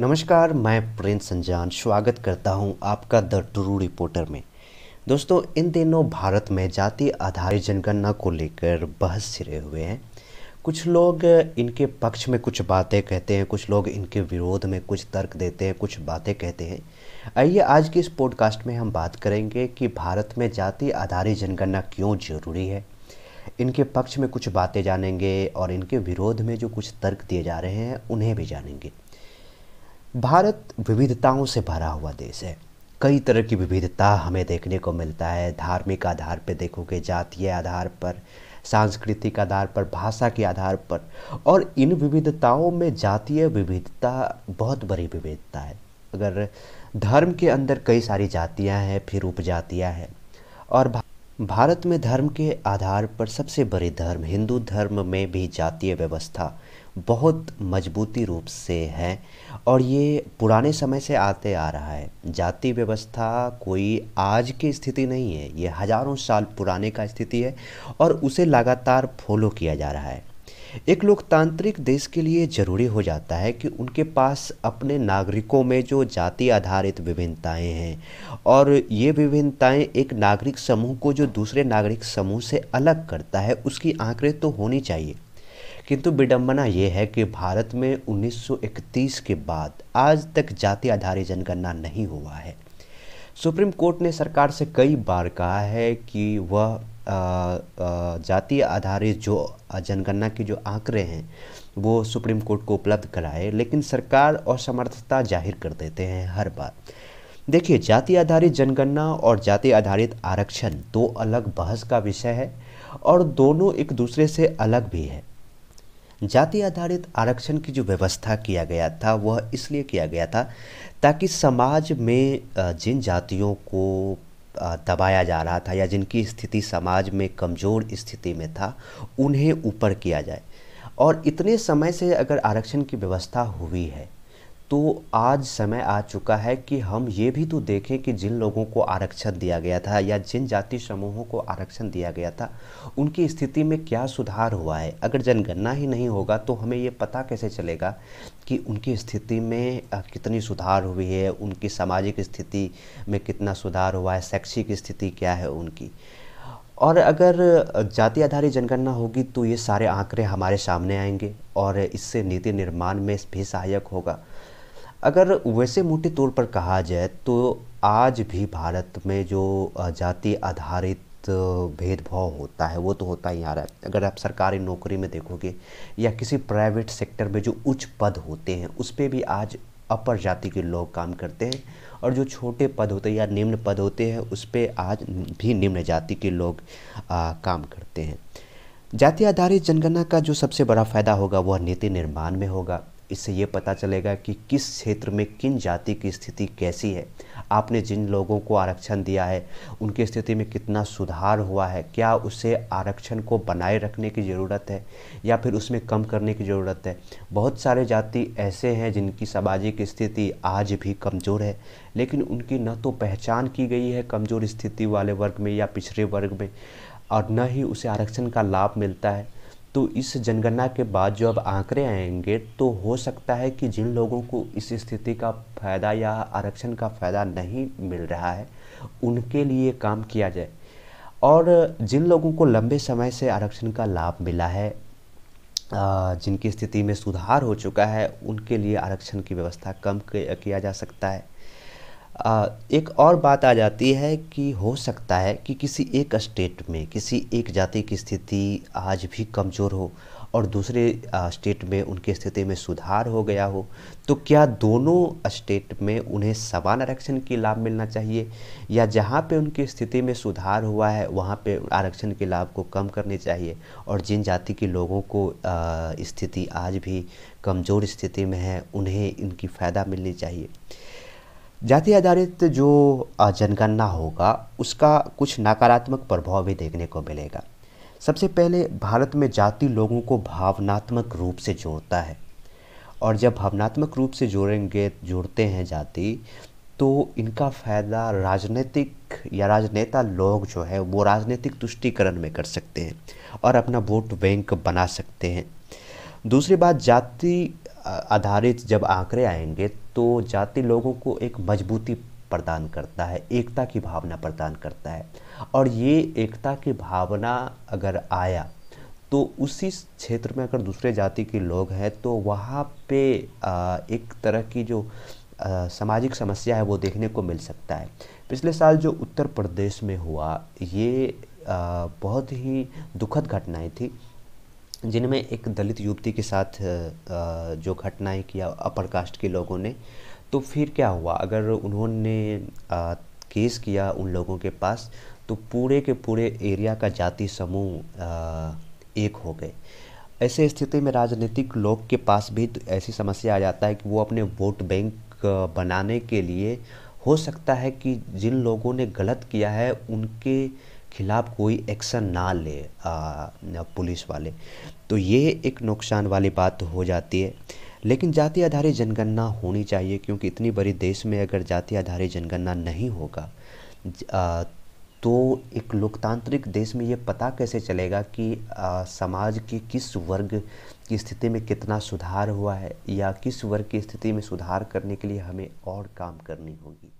नमस्कार, मैं प्रिंस संजान स्वागत करता हूं आपका द ट्रू रिपोर्टर में। दोस्तों, इन दिनों भारत में जाति आधारित जनगणना को लेकर बहस छिड़े हुए हैं। कुछ लोग इनके पक्ष में कुछ बातें कहते हैं, कुछ लोग इनके विरोध में कुछ तर्क देते हैं, कुछ बातें कहते हैं। आइए आज के इस पॉडकास्ट में हम बात करेंगे कि भारत में जाति आधारित जनगणना क्यों ज़रूरी है। इनके पक्ष में कुछ बातें जानेंगे और इनके विरोध में जो कुछ तर्क दिए जा रहे हैं उन्हें भी जानेंगे। भारत विविधताओं से भरा हुआ देश है। कई तरह की विविधता हमें देखने को मिलता है। धार्मिक आधार पर देखोगे, जातीय आधार पर, सांस्कृतिक आधार पर, भाषा के आधार पर। और इन विविधताओं में जातीय विविधता बहुत बड़ी विविधता है। अगर धर्म के अंदर कई सारी जातियां हैं, फिर उपजातियां हैं। और भारत में धर्म के आधार पर सबसे बड़े धर्म हिंदू धर्म में भी जातीय व्यवस्था बहुत मजबूती रूप से है और ये पुराने समय से आते आ रहा है। जाति व्यवस्था कोई आज की स्थिति नहीं है, ये हजारों साल पुराने का स्थिति है और उसे लगातार फॉलो किया जा रहा है। एक लोकतांत्रिक देश के लिए ज़रूरी हो जाता है कि उनके पास अपने नागरिकों में जो जाति आधारित विभिन्नताएं हैं और ये विभिन्नताएं एक नागरिक समूह को जो दूसरे नागरिक समूह से अलग करता है उसकी आंकड़े तो होनी चाहिए। किंतु विडंबना ये है कि भारत में 1931 के बाद आज तक जाति आधारित जनगणना नहीं हुआ है। सुप्रीम कोर्ट ने सरकार से कई बार कहा है कि वह जाति आधारित जो जनगणना के जो आंकड़े हैं वो सुप्रीम कोर्ट को उपलब्ध कराए, लेकिन सरकार असमर्थता जाहिर कर देते हैं हर बार। देखिए, जाति आधारित जनगणना और जाति आधारित आरक्षण दो अलग बहस का विषय है और दोनों एक दूसरे से अलग भी है। जाति आधारित आरक्षण की जो व्यवस्था किया गया था वह इसलिए किया गया था ताकि समाज में जिन जातियों को दबाया जा रहा था या जिनकी स्थिति समाज में कमज़ोर स्थिति में था उन्हें ऊपर किया जाए। और इतने समय से अगर आरक्षण की व्यवस्था हुई है तो आज समय आ चुका है कि हम ये भी तो देखें कि जिन लोगों को आरक्षण दिया गया था या जिन जाति समूहों को आरक्षण दिया गया था उनकी स्थिति में क्या सुधार हुआ है। अगर जनगणना ही नहीं होगा तो हमें ये पता कैसे चलेगा कि उनकी स्थिति में कितनी सुधार हुई है, उनकी सामाजिक स्थिति में कितना सुधार हुआ है, शैक्षिक स्थिति क्या है उनकी। और अगर जाति आधारित जनगणना होगी तो ये सारे आंकड़े हमारे सामने आएंगे और इससे नीति निर्माण में भी सहायक होगा। अगर वैसे मोटे तौर पर कहा जाए तो आज भी भारत में जो जाति आधारित भेदभाव होता है वो तो होता ही आ रहा है। अगर आप सरकारी नौकरी में देखोगे या किसी प्राइवेट सेक्टर में जो उच्च पद होते हैं उस पे भी आज अपर जाति के लोग काम करते हैं और जो छोटे पद होते हैं या निम्न पद होते हैं उस पे आज भी निम्न जाति के लोग काम करते हैं। जाति आधारित जनगणना का जो सबसे बड़ा फ़ायदा होगा वह नीति निर्माण में होगा। इससे ये पता चलेगा कि किस क्षेत्र में किन जाति की स्थिति कैसी है। आपने जिन लोगों को आरक्षण दिया है उनकी स्थिति में कितना सुधार हुआ है, क्या उसे आरक्षण को बनाए रखने की ज़रूरत है या फिर उसमें कम करने की ज़रूरत है। बहुत सारे जाति ऐसे हैं जिनकी सामाजिक स्थिति आज भी कमज़ोर है, लेकिन उनकी न तो पहचान की गई है कमज़ोर स्थिति वाले वर्ग में या पिछड़े वर्ग में और न ही उसे आरक्षण का लाभ मिलता है। तो इस जनगणना के बाद जो अब आंकड़े आएंगे तो हो सकता है कि जिन लोगों को इस स्थिति का फ़ायदा या आरक्षण का फ़ायदा नहीं मिल रहा है उनके लिए काम किया जाए और जिन लोगों को लंबे समय से आरक्षण का लाभ मिला है, जिनकी स्थिति में सुधार हो चुका है, उनके लिए आरक्षण की व्यवस्था कम किया जा सकता है। एक और बात आ जाती है कि हो सकता है कि किसी एक स्टेट में किसी एक जाति की स्थिति आज भी कमज़ोर हो और दूसरे स्टेट में उनकी स्थिति में सुधार हो गया हो, तो क्या दोनों स्टेट में उन्हें समान आरक्षण की लाभ मिलना चाहिए या जहां पे उनकी स्थिति में सुधार हुआ है वहां पे आरक्षण के लाभ को कम करने चाहिए और जिन जाति के लोगों को स्थिति आज भी कमज़ोर स्थिति में है उन्हें इनकी फ़ायदा मिलनी चाहिए। जाति आधारित जो जनगणना होगा उसका कुछ नकारात्मक प्रभाव भी देखने को मिलेगा। सबसे पहले भारत में जाति लोगों को भावनात्मक रूप से जोड़ता है और जब भावनात्मक रूप से जोड़ते हैं जाति तो इनका फ़ायदा राजनीतिक या राजनेता लोग जो है वो राजनीतिक तुष्टीकरण में कर सकते हैं और अपना वोट बैंक बना सकते हैं। दूसरी बात, जाति आधारित जब आंकड़े आएंगे तो जाति लोगों को एक मजबूती प्रदान करता है, एकता की भावना प्रदान करता है। और ये एकता की भावना अगर आया तो उसी क्षेत्र में अगर दूसरे जाति के लोग हैं तो वहाँ पे एक तरह की जो सामाजिक समस्या है वो देखने को मिल सकता है। पिछले साल जो उत्तर प्रदेश में हुआ ये बहुत ही दुखद घटनाएं थी, जिनमें एक दलित युवती के साथ जो घटनाएं किया अपर कास्ट के लोगों ने। तो फिर क्या हुआ, अगर उन्होंने केस किया उन लोगों के पास तो पूरे के पूरे एरिया का जाति समूह एक हो गए। ऐसे स्थिति में राजनीतिक लोग के पास भी तो ऐसी समस्या आ जाता है कि वो अपने वोट बैंक बनाने के लिए हो सकता है कि जिन लोगों ने गलत किया है उनके खिलाफ कोई एक्शन ना ले पुलिस वाले। तो ये एक नुकसान वाली बात हो जाती है। लेकिन जाति आधारित जनगणना होनी चाहिए, क्योंकि इतनी बड़ी देश में अगर जाति आधारित जनगणना नहीं होगा तो एक लोकतांत्रिक देश में ये पता कैसे चलेगा कि समाज के किस वर्ग की स्थिति में कितना सुधार हुआ है या किस वर्ग की स्थिति में सुधार करने के लिए हमें और काम करनी होगी।